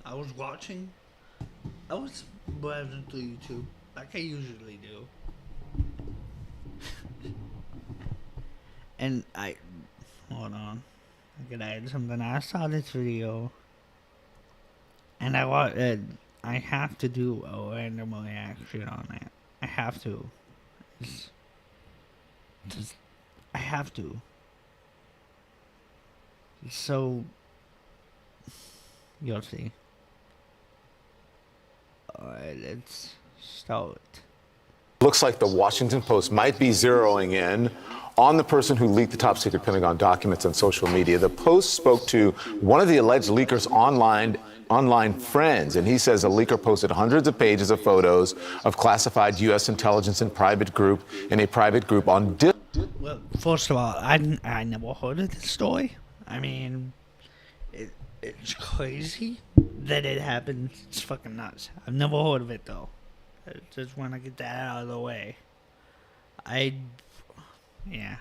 I was watching. I was browsing through YouTube like I usually do, and I hold on. I could add something. I saw this video, and I have to do a random reaction on it. I have to. It's just I have to. So you'll see. Alright, let's start. Looks like the Washington Post might be zeroing in on the person who leaked the top secret Pentagon documents on social media. The Post spoke to one of the alleged leaker's online friends, and he says a leaker posted hundreds of pages of photos of classified U.S. intelligence and private group in a private group on. Well, first of all, I never heard of this story. I mean, it's crazy that it happened. It's fucking nuts. I've never heard of it though. I just want to get that out of the way. Yeah.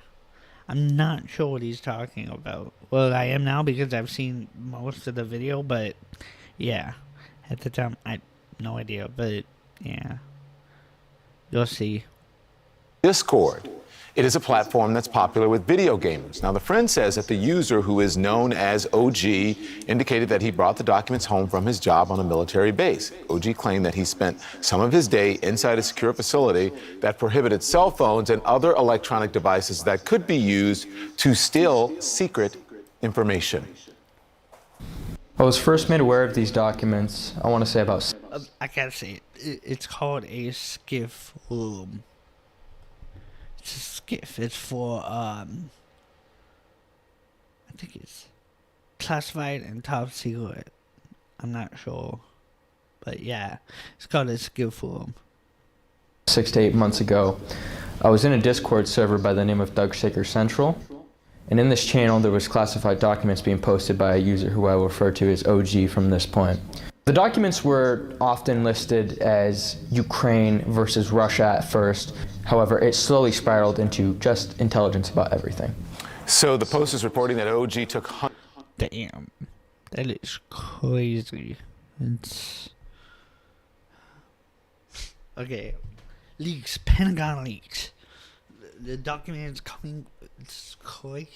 I'm not sure what he's talking about. Well, I am now because I've seen most of the video, but yeah. At the time, I had no idea, but yeah. You'll see. Discord. It is a platform that's popular with video gamers. Now, the friend says that the user, who is known as OG, indicated that he brought the documents home from his job on a military base. OG claimed that he spent some of his day inside a secure facility that prohibited cell phones and other electronic devices that could be used to steal secret information. I was first made aware of these documents, I want to say about... I gotta say it. It's called a skiff room. It's a skiff. It's for, I think it's classified and top secret. I'm not sure. But yeah, it's called a skiff room. 6 to 8 months ago, I was in a Discord server by the name of Doug Shaker Central. And in this channel, there was classified documents being posted by a user who I will refer to as OG from this point. The documents were often listed as Ukraine versus Russia at first. However, it slowly spiraled into just intelligence about everything. So the Post is reporting that OG took... Damn. That is crazy. It's... Okay. Leaks. Pentagon leaks. The document is coming... It's crazy.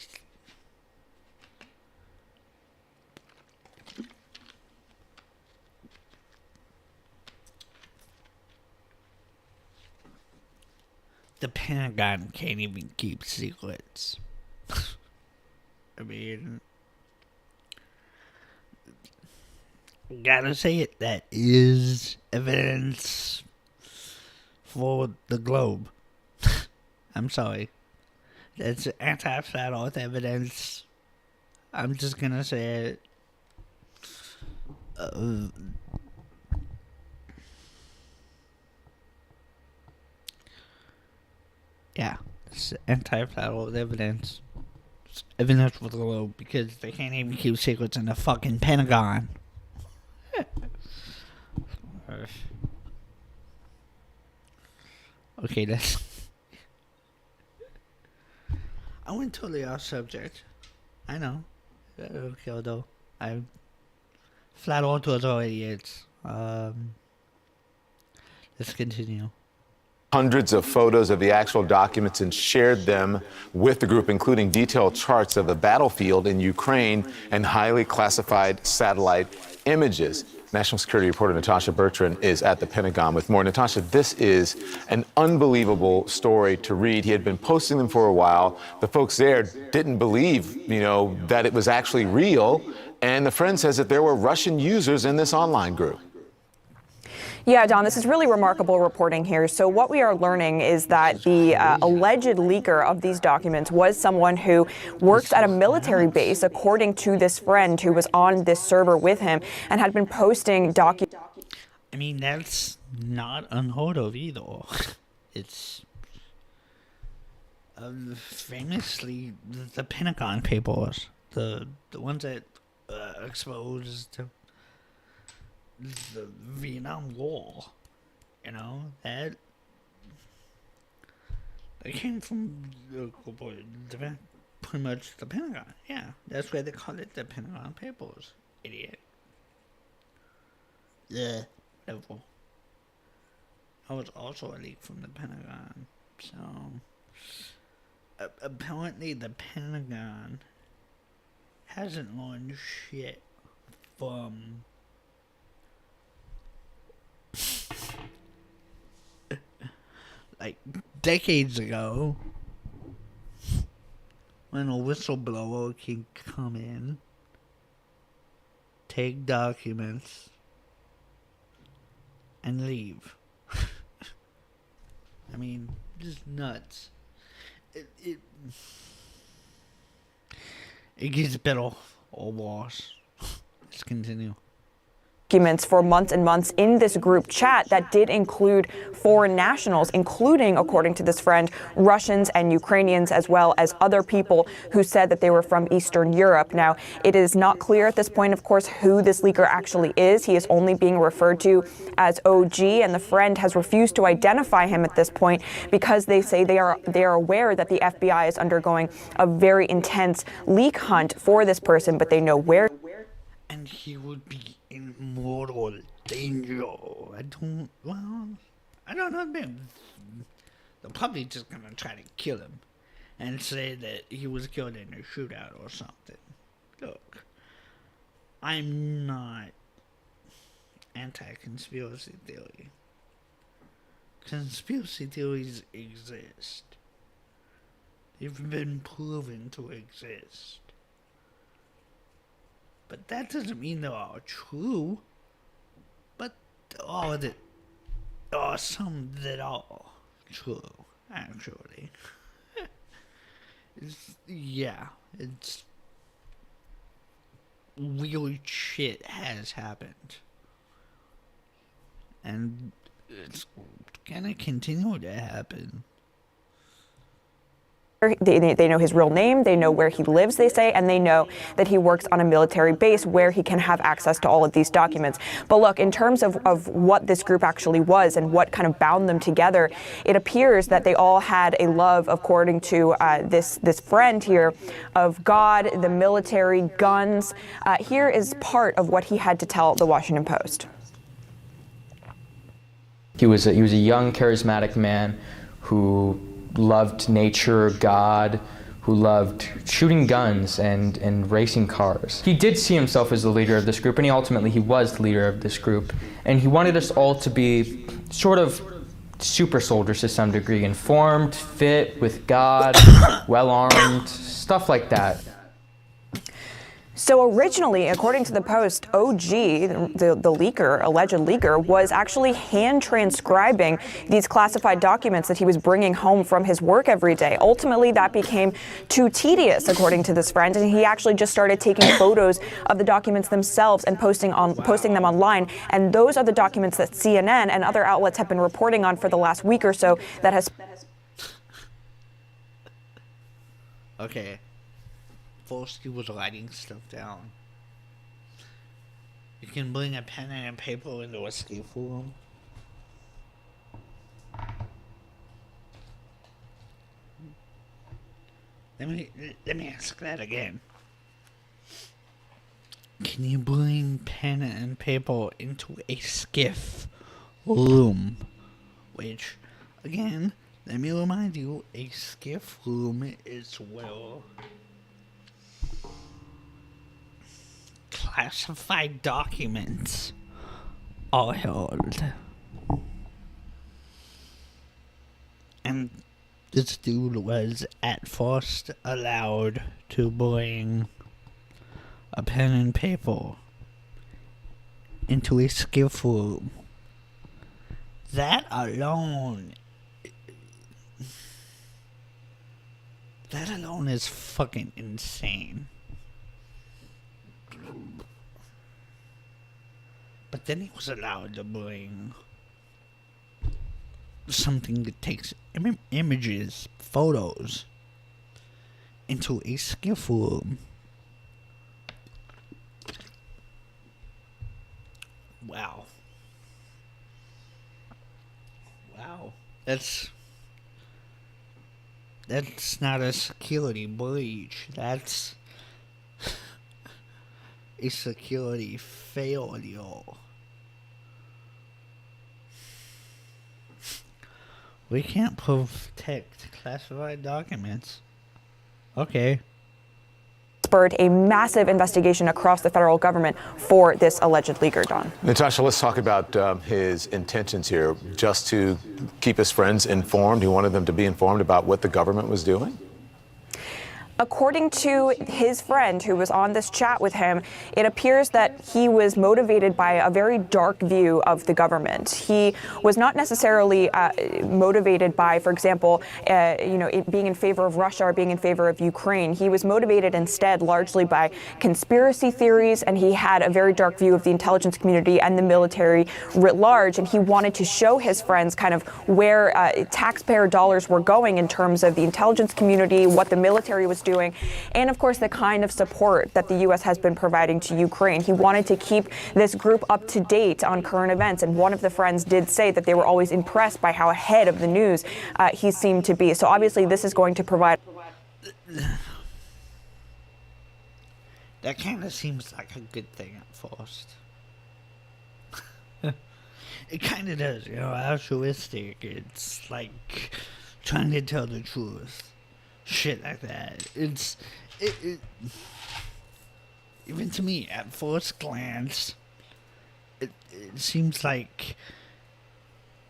The Pentagon can't even keep secrets. I mean, gotta say it, that is evidence for the globe. I'm sorry. That's anti-flat earth evidence. I'm just gonna say it. Yeah, it's anti-flat earth evidence. It's evidence for the globe because they can't even keep secrets in the fucking Pentagon. Okay, that's... I went totally off subject. I know. Okay, though. Flat earthers are idiots. Let's continue. Hundreds of photos of the actual documents and shared them with the group, including detailed charts of the battlefield in Ukraine and highly classified satellite images. National security reporter Natasha Bertrand is at the Pentagon with more. Natasha, this is an unbelievable story to read. He had been posting them for a while. The folks there didn't believe, that it was actually real. And the friend says that there were Russian users in this online group. Yeah, Don, this is really remarkable reporting here. So what we are learning is that the alleged leaker of these documents was someone who works at a military base, according to this friend who was on this server with him and had been posting documents. I mean, that's not unheard of either. It's famously the Pentagon Papers, the ones that exposed the Vietnam War, that they came from pretty much the Pentagon. Yeah, that's why they call it the Pentagon Papers, idiot. level. That was also a leak from the Pentagon. So, apparently the Pentagon hasn't learned shit from like decades ago, when a whistleblower can come in, take documents, and leave. I mean, just nuts. It gets better or worse. Let's continue. Documents for months and months in this group chat that did include foreign nationals, including, according to this friend, Russians and Ukrainians, as well as other people who said that they were from Eastern Europe. Now, it is not clear at this point, of course, who this leaker actually is. He is only being referred to as OG, and the friend has refused to identify him at this point because they say they are aware that the FBI is undergoing a very intense leak hunt for this person, but they know where. And he would be in mortal danger. I don't know, man. They're probably just gonna try to kill him and say that he was killed in a shootout or something. Look, I'm not anti-conspiracy theory. Conspiracy theories exist. They've been proven to exist. But that doesn't mean they're all true. But there are some that are true, actually. It's weird shit has happened. And it's gonna continue to happen. They know his real name, they know where he lives, they say, and they know that he works on a military base where he can have access to all of these documents. But look, in terms of what this group actually was and what kind of bound them together, it appears that they all had a love, according to this friend here, of God, the military, guns. Here is part of what he had to tell the Washington Post. He was a young, charismatic man who loved nature, God, who loved shooting guns and racing cars. He did see himself as the leader of this group, and he was the leader of this group. And he wanted us all to be sort of super soldiers to some degree, informed, fit, with God, well-armed, stuff like that. So originally, according to the Post, OG, the leaker, alleged leaker, was actually hand transcribing these classified documents that he was bringing home from his work every day. Ultimately, that became too tedious, according to this friend, and he actually just started taking photos of the documents themselves and posting them online. And those are the documents that CNN and other outlets have been reporting on for the last week or so that has... Okay. First, he was writing stuff down. You can bring a pen and paper into a escape room. Let me ask that again. Can you bring pen and paper into a skiff room? Which, again, let me remind you, a skiff room is where classified documents are held. And this dude was at first allowed to bring a pen and paper into a skiff room. That alone is fucking insane. But then he was allowed to bring something that takes images, photos, into a skiff room. Wow. That's not a security breach. That's a security failure. We can't protect classified documents. Okay. Spurred a massive investigation across the federal government for this alleged leaker, Don. Natasha, let's talk about his intentions here. Just to keep his friends informed, he wanted them to be informed about what the government was doing? According to his friend who was on this chat with him, it appears that he was motivated by a very dark view of the government. He was not necessarily motivated by, for example, it being in favor of Russia or being in favor of Ukraine. He was motivated instead largely by conspiracy theories, and he had a very dark view of the intelligence community and the military writ large. And he wanted to show his friends kind of where taxpayer dollars were going in terms of the intelligence community, what the military was doing, and of course the kind of support that the U.S. has been providing to Ukraine. He wanted to keep this group up to date on current events, and one of the friends did say that they were always impressed by how ahead of the news he seemed to be. So obviously this is going to provide... That kind of seems like a good thing at first. It kind of does, altruistic. It's like trying to tell the truth. Shit like that. It even to me at first glance, it seems like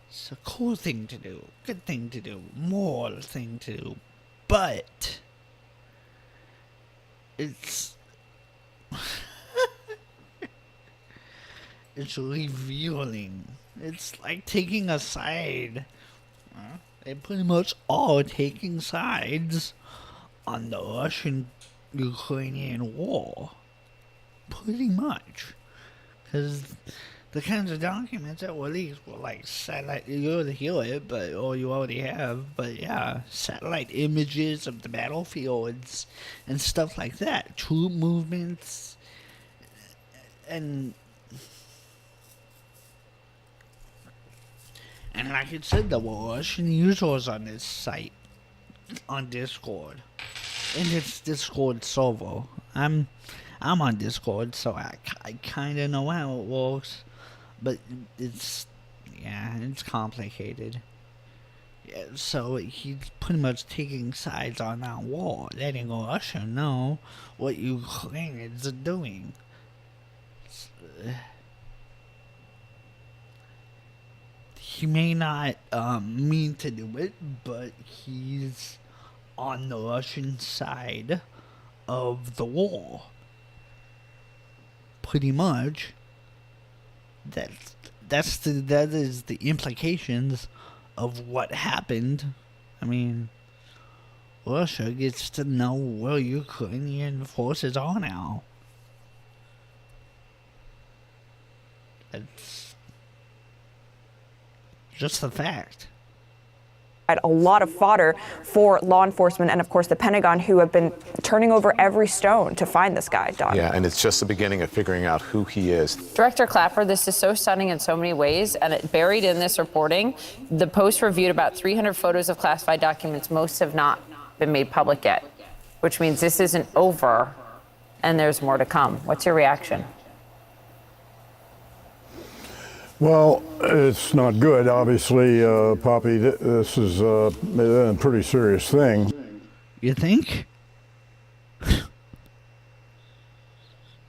it's a cool thing to do, good thing to do, moral thing to do, but it's it's revealing. It's like taking a side. They pretty much are taking sides on the Russian-Ukrainian war. Pretty much. Because the kinds of documents that were leaked were like satellite, you already hear it, or you already have, but yeah, satellite images of the battlefields and stuff like that. Troop movements and like it said, there were Russian users on this site, on Discord. In its Discord server. I'm on Discord, so I kind of know how it works. But it's complicated. Yeah, so he's pretty much taking sides on that war, letting Russia know what Ukraine is doing. He may not mean to do it, but he's on the Russian side of the war. Pretty much. That is the implications of what happened. I mean, Russia gets to know where Ukrainian forces are now. That's just the fact. A lot of fodder for law enforcement and, of course, the Pentagon, who have been turning over every stone to find this guy, Don. Yeah, and it's just the beginning of figuring out who he is. Director Clapper, this is so stunning in so many ways, and buried in this reporting, the Post reviewed about 300 photos of classified documents. Most have not been made public yet, which means this isn't over, and there's more to come. What's your reaction? Well, it's not good, obviously, Poppy. This is a pretty serious thing. You think?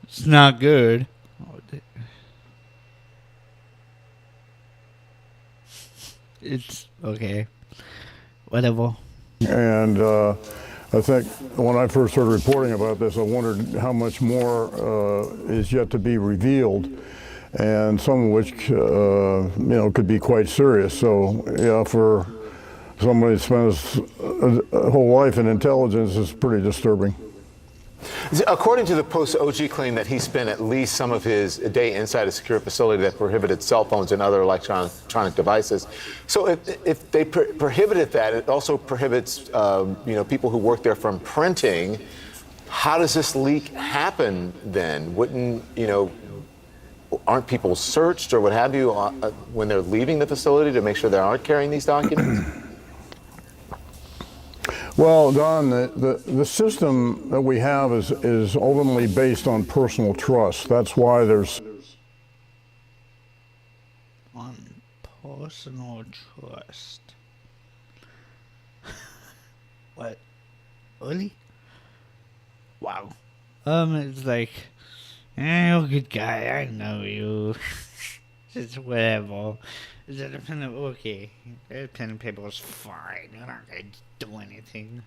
It's not good. It's okay. Whatever. And I think when I first started reporting about this, I wondered how much more is yet to be revealed, and some of which, could be quite serious. So, yeah, for somebody that spends a whole life in intelligence, it's pretty disturbing. According to the Post, OG claimed that he spent at least some of his day inside a secure facility that prohibited cell phones and other electronic devices. So if they prohibited that, it also prohibits people who work there from printing. How does this leak happen then? Aren't people searched or what have you when they're leaving the facility to make sure they aren't carrying these documents? Well, Don, the system that we have is ultimately based on personal trust. That's why there's... On personal trust. What? Really? Wow. It's like, you're a good guy. I know you. It's whatever. The pen and okay. The pen and paper was fine. You're not gonna do anything.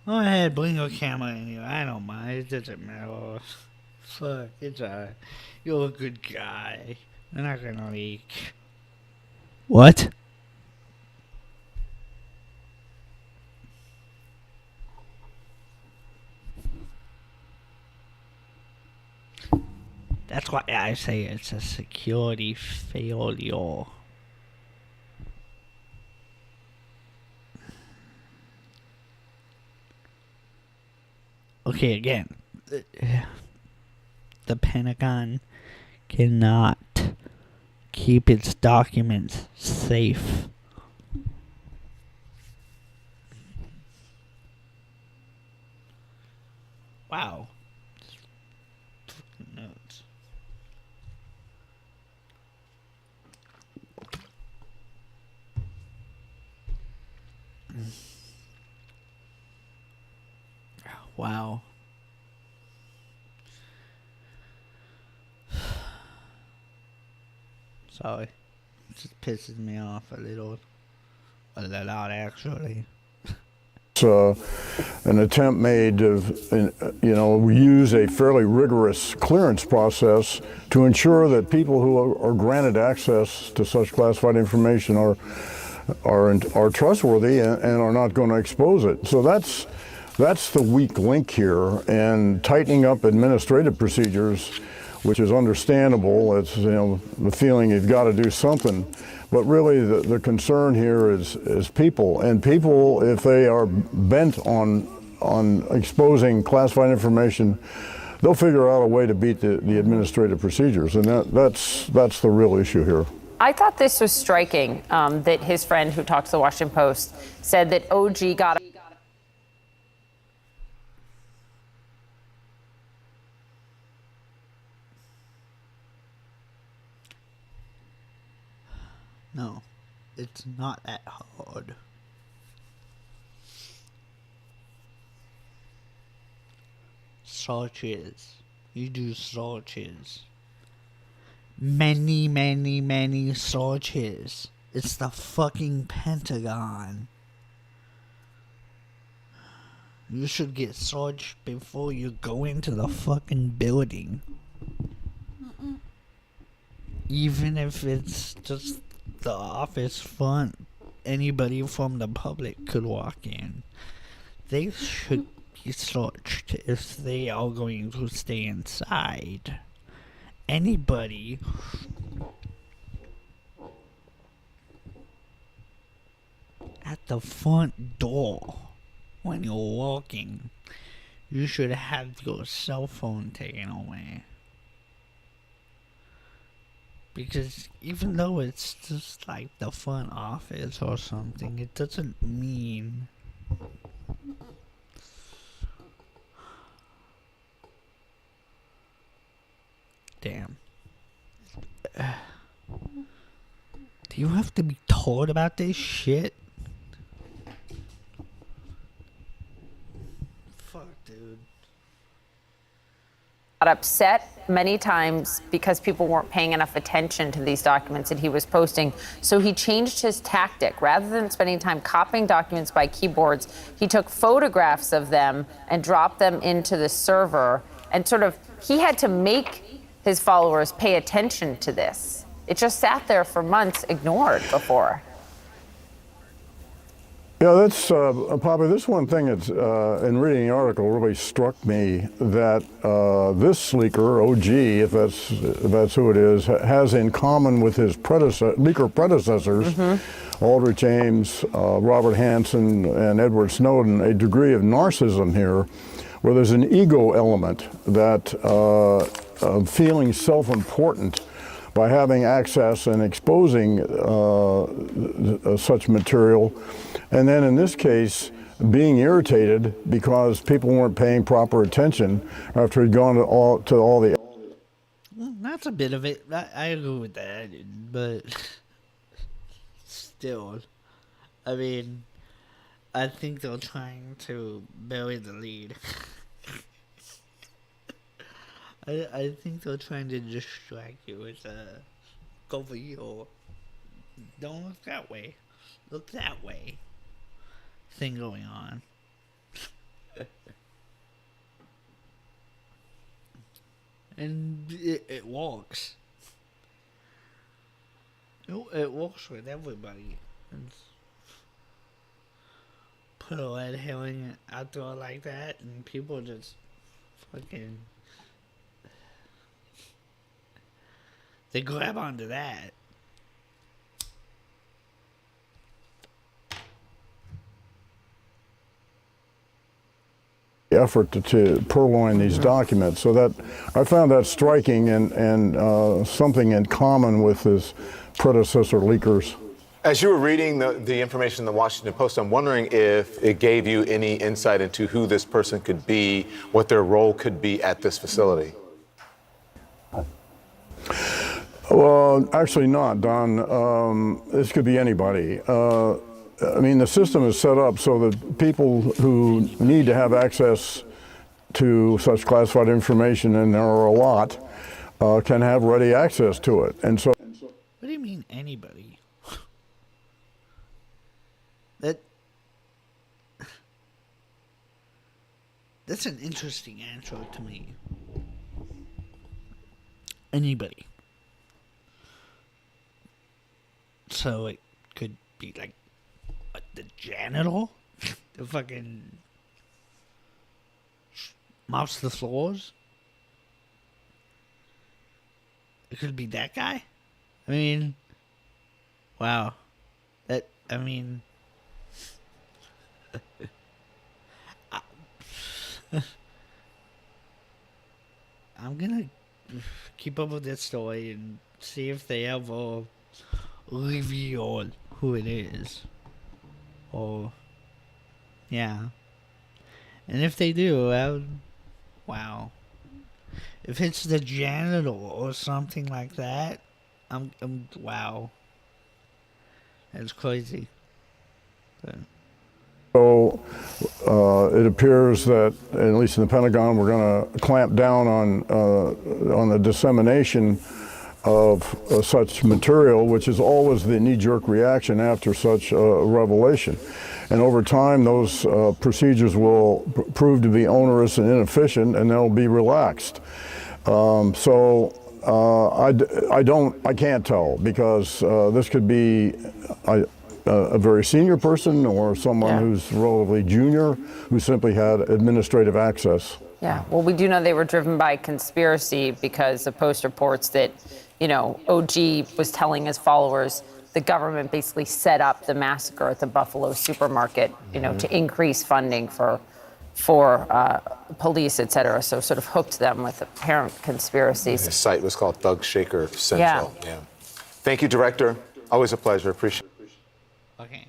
Go ahead, bring your camera in here. I don't mind. It doesn't matter. Fuck, it's alright. You're a good guy. They're not gonna leak. What? That's why I say it's a security failure. Okay, again, the Pentagon cannot keep its documents safe. Wow. Notes. Wow. Sorry. It just pisses me off a lot actually. An attempt made to, use a fairly rigorous clearance process to ensure that people who are granted access to such classified information are trustworthy and are not going to expose it. So that's the weak link here, and tightening up administrative procedures, which is understandable. It's the feeling you've got to do something. But really, the concern here is people. And people, if they are bent on exposing classified information, they'll figure out a way to beat the administrative procedures. And that's the real issue here. I thought this was striking, that his friend who talked to the Washington Post said that OG got No, it's not that hard. Searches. You do searches. Many, many, many searches. It's the fucking Pentagon. You should get searched before you go into the fucking building. Even if it's just the office front, anybody from the public could walk in. They should be searched if they are going to stay inside. Anybody at the front door when you're walking, you should have your cell phone taken away. Because even though it's just like the front office or something, it doesn't mean damn. Do you have to be told about this shit? Fuck, dude. got upset many times because people weren't paying enough attention to these documents that he was posting. So he changed his tactic. Rather than spending time copying documents by keyboards, he took photographs of them and dropped them into the server. And he had to make his followers pay attention to this. It just sat there for months, ignored before. Yeah, that's, Poppy, this one thing that's, in reading the article really struck me that this leaker, OG, if that's who it is, has in common with his leaker predecessors, Aldrich Ames, Robert Hansen, and Edward Snowden, a degree of narcissism here, where there's an ego element that feeling self-important by having access and exposing such material. And then in this case, being irritated because people weren't paying proper attention after he'd gone to all the. That's a bit of it. I agree with that, but still, I mean, I think they're trying to bury the lead. I think they're trying to distract you with a go for you. Don't look that way. Look that way. Thing going on. And it works. It works with everybody. It's put a red herring out there like that, and people just fucking they grab onto that. Effort to purloin these documents. So that I found that striking and something in common with his predecessor leakers. As you were reading the information in the Washington Post, I'm wondering if it gave you any insight into who this person could be, what their role could be at this facility. Well, actually not, Don. This could be anybody. I mean, the system is set up so that people who need to have access to such classified information, and there are a lot, can have ready access to it. And so, What do you mean anybody? That's an interesting answer to me. Anybody. So it could be like what, the janitor? The fucking mops the floors? It could be that guy? I mean, wow. I mean, I'm gonna keep up with this story and see if they ever reveal who it is. Or, yeah. And if they do, wow. If it's the janitor or something like that, I'm wow. That's crazy. But. So it appears that, at least in the Pentagon, we're going to clamp down on the dissemination of such material, which is always the knee-jerk reaction after such a revelation. And over time, those procedures will prove to be onerous and inefficient, and they'll be relaxed. I can't tell, because this could be a very senior person or someone who's relatively junior who simply had administrative access. Yeah, well, we do know they were driven by conspiracy because the Post reports that, you know, OG was telling his followers the government basically set up the massacre at the Buffalo supermarket, you know, to increase funding for police, et cetera. So sort of hooked them with apparent conspiracies. The site was called Thug Shaker Central. Yeah. Thank you, Director. Always a pleasure. Appreciate it. Okay.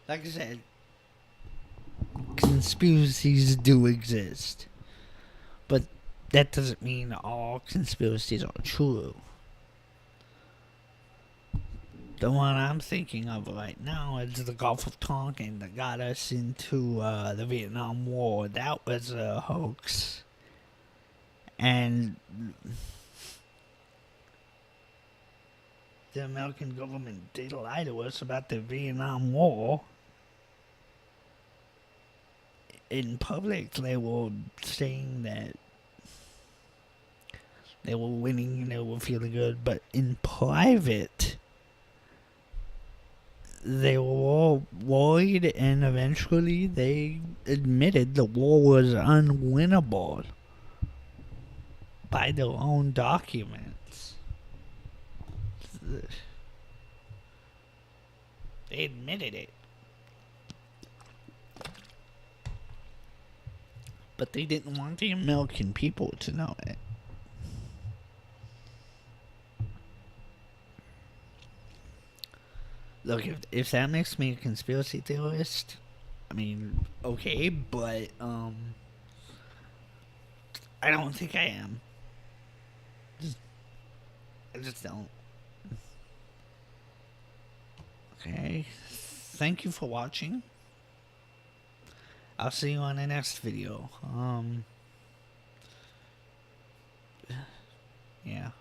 Like I said, conspiracies do exist. But that doesn't mean all conspiracies are true. The one I'm thinking of right now is the Gulf of Tonkin that got us into the Vietnam War. That was a hoax. And the American government did lie to us about the Vietnam War. In public, they were saying that they were winning and they were feeling good, but in private, they were all worried, and eventually they admitted the war was unwinnable by their own documents. They admitted it. But they didn't want the American people to know it. Look, if that makes me a conspiracy theorist, I mean, okay, but, I don't think I am. I just don't. Okay. Thank you for watching. I'll see you on the next video. Yeah.